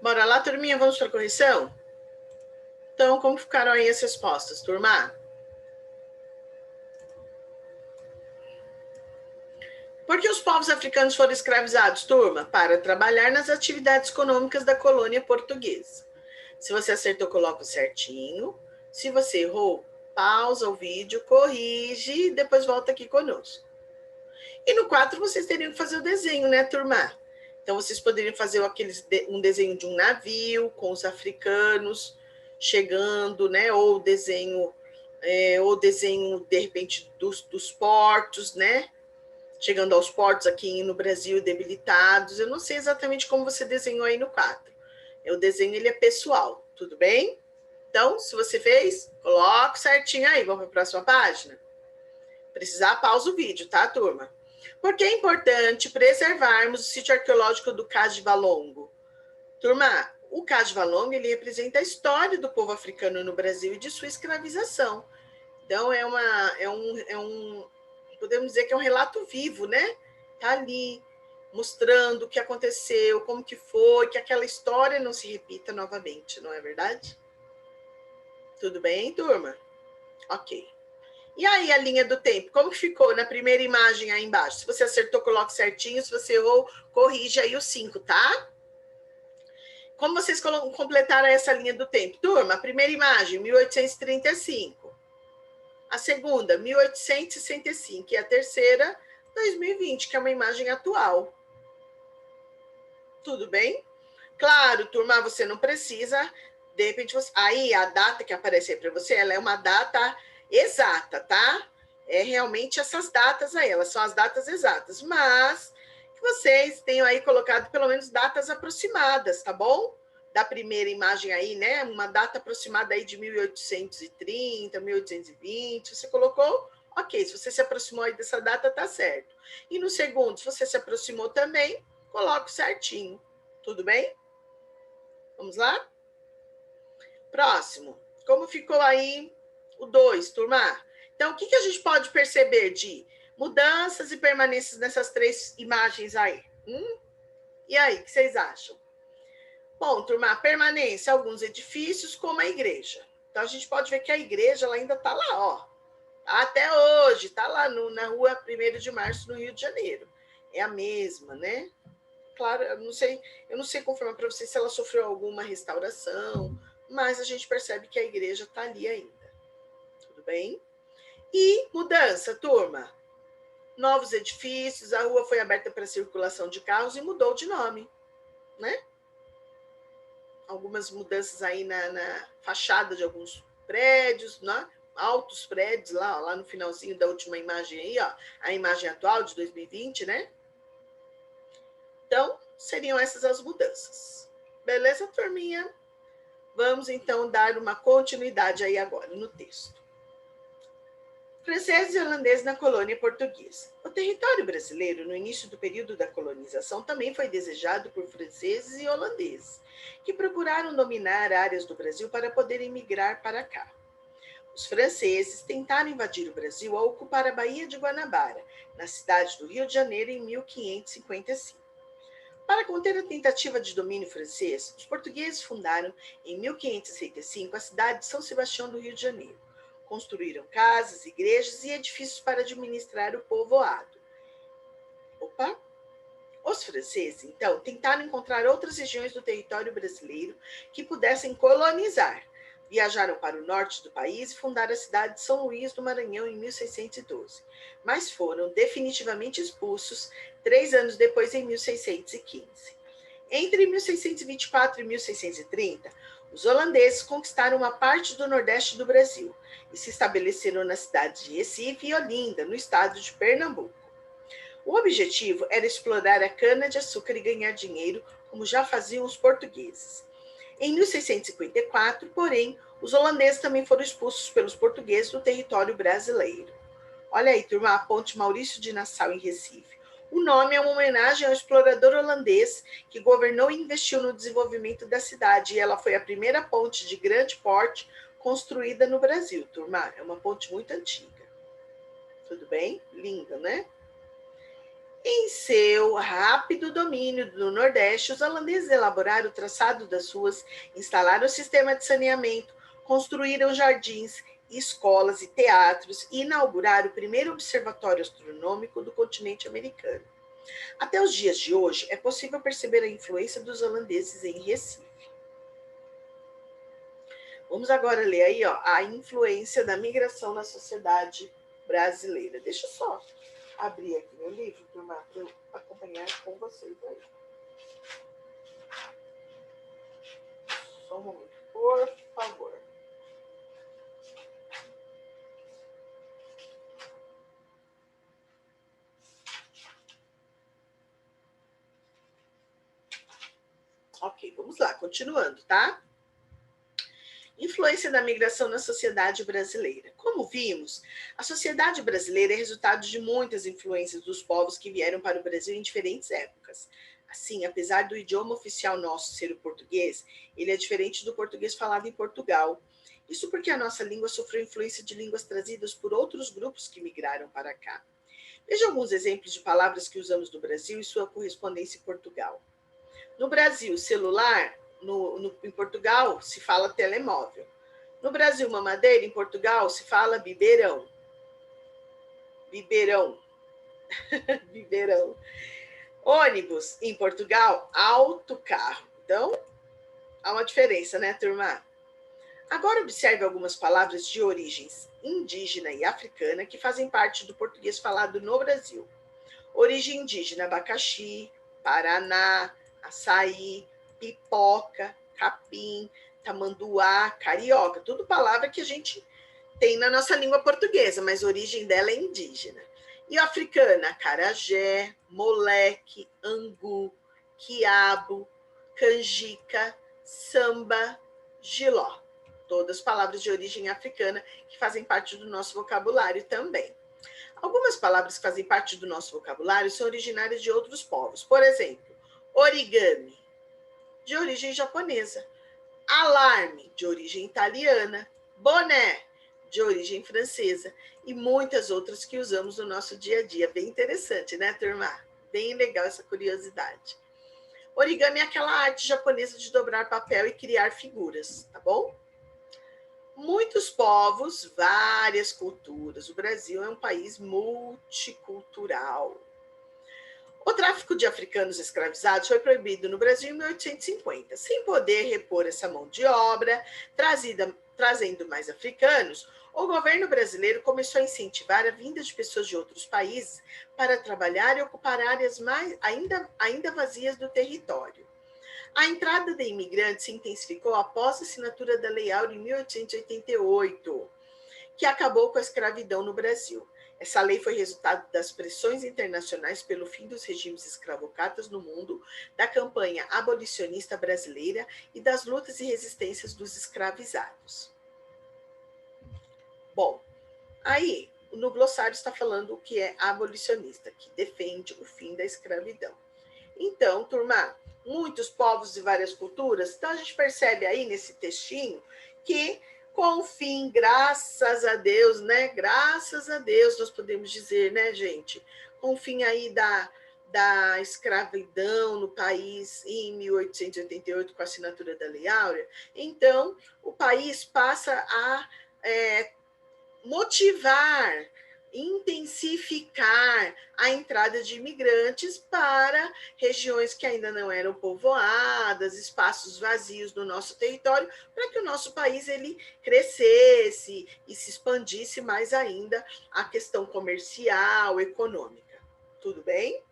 Bora lá, turminha, vamos para a correção? Então, como ficaram aí as respostas, turma? Por que os povos africanos foram escravizados, turma? Para trabalhar nas atividades econômicas da colônia portuguesa. Se você acertou, coloca certinho. Se você errou, pausa o vídeo, corrige e depois volta aqui conosco. E no 4, vocês teriam que fazer o desenho, né, turma? Então, vocês poderiam fazer um desenho de um navio com os africanos chegando, né? Ou desenho, de repente, dos portos, né? Chegando aos portos aqui no Brasil debilitados. Eu não sei exatamente como você desenhou aí no 4. O desenho ele é pessoal, tudo bem? Então, se você fez, coloque certinho aí. Vamos para a próxima página? Precisar, pausa o vídeo, tá, turma? Por que é importante preservarmos o sítio arqueológico do Cais de Valongo? Turma, o Cais de Valongo ele representa a história do povo africano no Brasil e de sua escravização. Então, podemos dizer que é um relato vivo, né? Tá ali, mostrando o que aconteceu, como que foi, que aquela história não se repita novamente, não é verdade? Tudo bem, turma? Ok. E aí, a linha do tempo, como que ficou na primeira imagem aí embaixo? Se você acertou, coloque certinho. Se você errou, corrige aí os 5, tá? Como vocês completaram essa linha do tempo? Turma, a primeira imagem, 1835. A segunda, 1865. E a terceira, 2020, que é uma imagem atual. Tudo bem? Claro, turma, você não precisa... De repente, aí a data que aparecer para você, ela é uma data exata, tá? É realmente essas datas aí, elas são as datas exatas, mas que vocês tenham aí colocado pelo menos datas aproximadas, tá bom? Da primeira imagem aí, né? Uma data aproximada aí de 1830, 1820, você colocou? Ok, se você se aproximou aí dessa data, tá certo. E no segundo, se você se aproximou também, coloque certinho, tudo bem? Vamos lá? Próximo. Como ficou aí o 2, turma? Então, o que a gente pode perceber de mudanças e permanências nessas 3 imagens aí? E aí, o que vocês acham? Bom, turma, permanência, alguns edifícios, como a igreja. Então, a gente pode ver que a igreja ela ainda está lá, ó. Até hoje, está lá na rua 1º de março, no Rio de Janeiro. É a mesma, né? Claro, eu não sei confirmar para vocês se ela sofreu alguma restauração, mas a gente percebe que a igreja está ali ainda. Tudo bem? E mudança, turma. Novos edifícios, a rua foi aberta para circulação de carros e mudou de nome, né? Algumas mudanças aí na fachada de alguns prédios, né? Altos prédios lá no finalzinho da última imagem aí, ó, a imagem atual de 2020, né? Então, seriam essas as mudanças. Beleza, turminha? Vamos, então, dar uma continuidade aí agora no texto. Franceses e holandeses na colônia portuguesa. O território brasileiro, no início do período da colonização, também foi desejado por franceses e holandeses, que procuraram dominar áreas do Brasil para poderem migrar para cá. Os franceses tentaram invadir o Brasil ao ocupar a Baía de Guanabara, na cidade do Rio de Janeiro, em 1555. Para conter a tentativa de domínio francês, os portugueses fundaram, em 1565, a cidade de São Sebastião do Rio de Janeiro. Construíram casas, igrejas e edifícios para administrar o povoado. Os franceses, então, tentaram encontrar outras regiões do território brasileiro que pudessem colonizar. Viajaram para o norte do país e fundaram a cidade de São Luís do Maranhão em 1612, mas foram definitivamente expulsos 3 anos depois, em 1615. Entre 1624 e 1630, os holandeses conquistaram uma parte do nordeste do Brasil e se estabeleceram nas cidades de Recife e Olinda, no estado de Pernambuco. O objetivo era explorar a cana-de-açúcar e ganhar dinheiro, como já faziam os portugueses. Em 1654, porém, os holandeses também foram expulsos pelos portugueses do território brasileiro. Olha aí, turma, a ponte Maurício de Nassau, em Recife. O nome é uma homenagem ao explorador holandês que governou e investiu no desenvolvimento da cidade, e ela foi a primeira ponte de grande porte construída no Brasil, turma. É uma ponte muito antiga. Tudo bem? Linda, né? Em seu rápido domínio do Nordeste, os holandeses elaboraram o traçado das ruas, instalaram o sistema de saneamento, construíram jardins, escolas e teatros e inauguraram o primeiro observatório astronômico do continente americano. Até os dias de hoje, é possível perceber a influência dos holandeses em Recife. Vamos agora ler aí, ó, a influência da migração na sociedade brasileira. Deixa eu só abrir aqui meu livro, turma, para eu acompanhar com vocês aí. Só um momento, por favor. Ok, vamos lá, continuando, tá? Influência da migração na sociedade brasileira. Como vimos, a sociedade brasileira é resultado de muitas influências dos povos que vieram para o Brasil em diferentes épocas. Assim, apesar do idioma oficial nosso ser o português, ele é diferente do português falado em Portugal. Isso porque a nossa língua sofreu influência de línguas trazidas por outros grupos que migraram para cá. Veja alguns exemplos de palavras que usamos no Brasil e sua correspondência em Portugal. No Brasil, celular, em Portugal, se fala telemóvel. No Brasil, mamadeira, em Portugal, se fala biberão. Biberão. Biberão. Ônibus, em Portugal, autocarro. Então, há uma diferença, né, turma? Agora observe algumas palavras de origens indígena e africana que fazem parte do português falado no Brasil. Origem indígena, abacaxi, paraná, açaí, pipoca, capim, tamanduá, carioca. Tudo palavra que a gente tem na nossa língua portuguesa, mas a origem dela é indígena. E africana, acarajé, moleque, angu, quiabo, canjica, samba, giló. Todas palavras de origem africana que fazem parte do nosso vocabulário também. Algumas palavras que fazem parte do nosso vocabulário são originárias de outros povos. Por exemplo, origami, de origem japonesa. Alarme, de origem italiana. Boné, de origem francesa. E muitas outras que usamos no nosso dia a dia. Bem interessante, né, turma? Bem legal essa curiosidade. Origami é aquela arte japonesa de dobrar papel e criar figuras, tá bom? Muitos povos, várias culturas. O Brasil é um país multicultural. O tráfico de africanos escravizados foi proibido no Brasil em 1850. Sem poder repor essa mão de obra, trazendo mais africanos, o governo brasileiro começou a incentivar a vinda de pessoas de outros países para trabalhar e ocupar áreas ainda vazias do território. A entrada de imigrantes se intensificou após a assinatura da Lei Áurea em 1888, que acabou com a escravidão no Brasil. Essa lei foi resultado das pressões internacionais pelo fim dos regimes escravocratas no mundo, da campanha abolicionista brasileira e das lutas e resistências dos escravizados. Bom, aí no glossário está falando o que é abolicionista, que defende o fim da escravidão. Então, turma, muitos povos de várias culturas, então a gente percebe aí nesse textinho que com o fim, graças a Deus, né? Graças a Deus, nós podemos dizer, né, gente? Com o fim aí da escravidão no país em 1888, com a assinatura da Lei Áurea, então o país passa a motivar, intensificar a entrada de imigrantes para regiões que ainda não eram povoadas, espaços vazios no nosso território, para que o nosso país ele crescesse e se expandisse mais ainda a questão comercial, econômica. Tudo bem?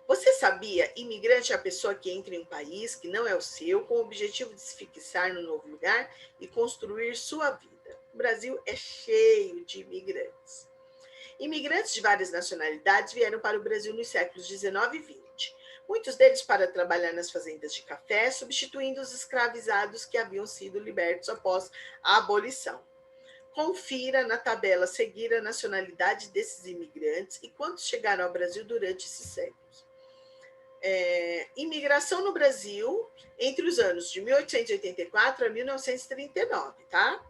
Você sabia? Imigrante é a pessoa que entra em um país que não é o seu, com o objetivo de se fixar no novo lugar e construir sua vida. O Brasil é cheio de imigrantes. Imigrantes de várias nacionalidades vieram para o Brasil nos séculos 19 e 20. Muitos deles para trabalhar nas fazendas de café, substituindo os escravizados que haviam sido libertos após a abolição. Confira na tabela a seguir a nacionalidade desses imigrantes e quantos chegaram ao Brasil durante esses séculos. Imigração no Brasil entre os anos de 1884 a 1939, tá?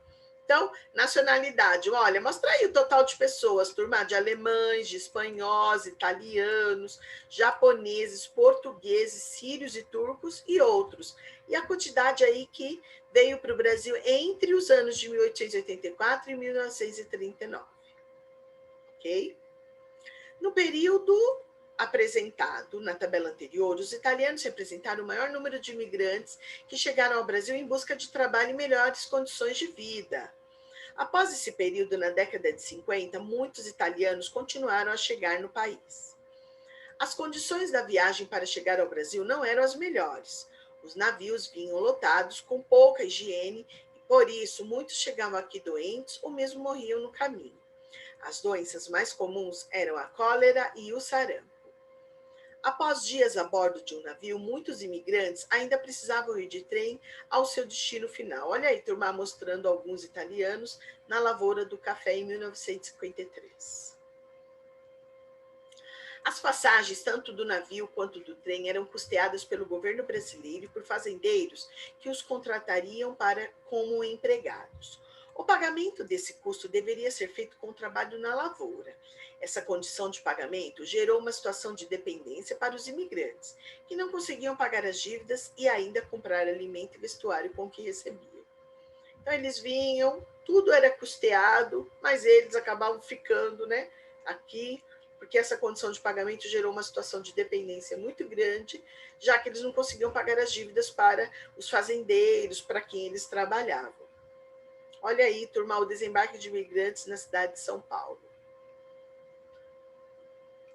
Então, nacionalidade, olha, mostra aí o total de pessoas, turma, de alemães, de espanhóis, italianos, japoneses, portugueses, sírios e turcos e outros. E a quantidade aí que veio para o Brasil entre os anos de 1884 e 1939. Ok? No período apresentado na tabela anterior, os italianos representaram o maior número de imigrantes que chegaram ao Brasil em busca de trabalho e melhores condições de vida. Após esse período, na década de 50, muitos italianos continuaram a chegar no país. As condições da viagem para chegar ao Brasil não eram as melhores. Os navios vinham lotados, com pouca higiene, e por isso muitos chegavam aqui doentes ou mesmo morriam no caminho. As doenças mais comuns eram a cólera e o sarampo. Após dias a bordo de um navio, muitos imigrantes ainda precisavam ir de trem ao seu destino final. Olha aí, turma, mostrando alguns italianos na lavoura do café em 1953. As passagens, tanto do navio quanto do trem, eram custeadas pelo governo brasileiro e por fazendeiros que os contratariam como empregados. O pagamento desse custo deveria ser feito com o trabalho na lavoura. Essa condição de pagamento gerou uma situação de dependência para os imigrantes, que não conseguiam pagar as dívidas e ainda comprar alimento e vestuário com o que recebiam. Então, eles vinham, tudo era custeado, mas eles acabavam ficando, né, aqui, porque essa condição de pagamento gerou uma situação de dependência muito grande, já que eles não conseguiam pagar as dívidas para os fazendeiros, para quem eles trabalhavam. Olha aí, turma, o desembarque de imigrantes na cidade de São Paulo.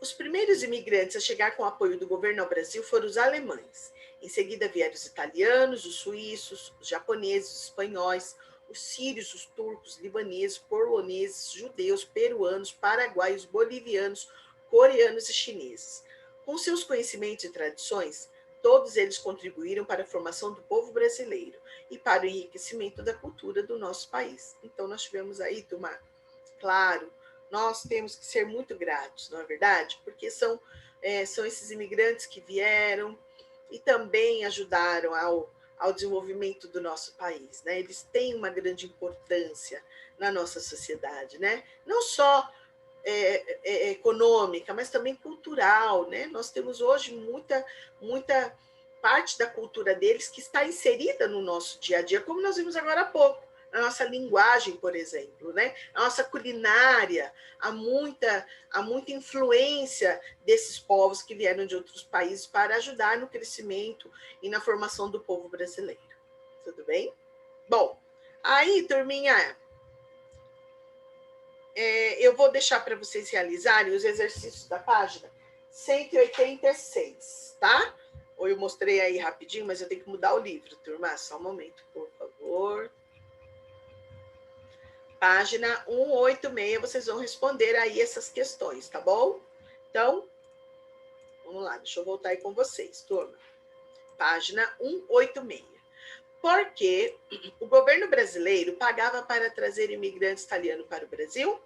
Os primeiros imigrantes a chegar com o apoio do governo ao Brasil foram os alemães. Em seguida vieram os italianos, os suíços, os japoneses, os espanhóis, os sírios, os turcos, libaneses, poloneses, judeus, peruanos, paraguaios, bolivianos, coreanos e chineses. Com seus conhecimentos e tradições, todos eles contribuíram para a formação do povo brasileiro e para o enriquecimento da cultura do nosso país. Então, nós tivemos aí, turma, claro, nós temos que ser muito gratos, não é verdade? Porque são esses imigrantes que vieram e também ajudaram ao desenvolvimento do nosso país, né? Eles têm uma grande importância na nossa sociedade, né? Não só econômica, mas também cultural, né? Nós temos hoje muita parte da cultura deles que está inserida no nosso dia a dia, como nós vimos agora há pouco, a nossa linguagem, por exemplo, né? A nossa culinária, há muita influência desses povos que vieram de outros países para ajudar no crescimento e na formação do povo brasileiro. Tudo bem? Bom, aí, turminha, eu vou deixar para vocês realizarem os exercícios da página 186, tá? Ou eu mostrei aí rapidinho, mas eu tenho que mudar o livro, turma. Só um momento, por favor. Página 186, vocês vão responder aí essas questões, tá bom? Então, vamos lá, deixa eu voltar aí com vocês, turma. Página 186. Por que o governo brasileiro pagava para trazer imigrantes italianos para o Brasil?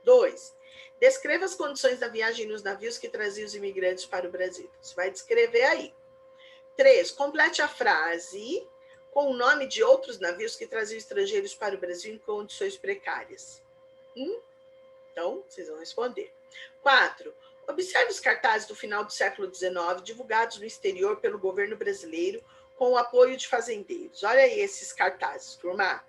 2. Descreva as condições da viagem nos navios que traziam os imigrantes para o Brasil. Você vai descrever aí. 3. Complete a frase com o nome de outros navios que traziam estrangeiros para o Brasil em condições precárias. Então, vocês vão responder. 4. Observe os cartazes do final do século XIX, divulgados no exterior pelo governo brasileiro, com o apoio de fazendeiros. Olha aí esses cartazes, turma.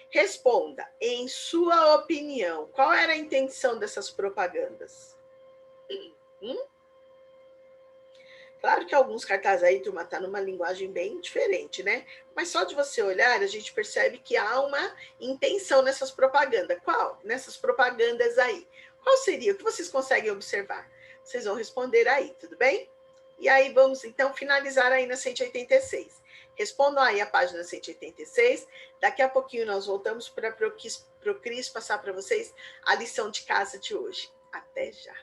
Responda, em sua opinião, qual era a intenção dessas propagandas? Claro que alguns cartazes aí, turma, tá numa linguagem bem diferente, né? Mas só de você olhar, a gente percebe que há uma intenção nessas propagandas. Qual? Nessas propagandas aí. Qual seria? O que vocês conseguem observar? Vocês vão responder aí, tudo bem? E aí vamos, então, finalizar aí na 186. Respondam aí a página 186. Daqui a pouquinho nós voltamos para o Cris passar para vocês a lição de casa de hoje. Até já!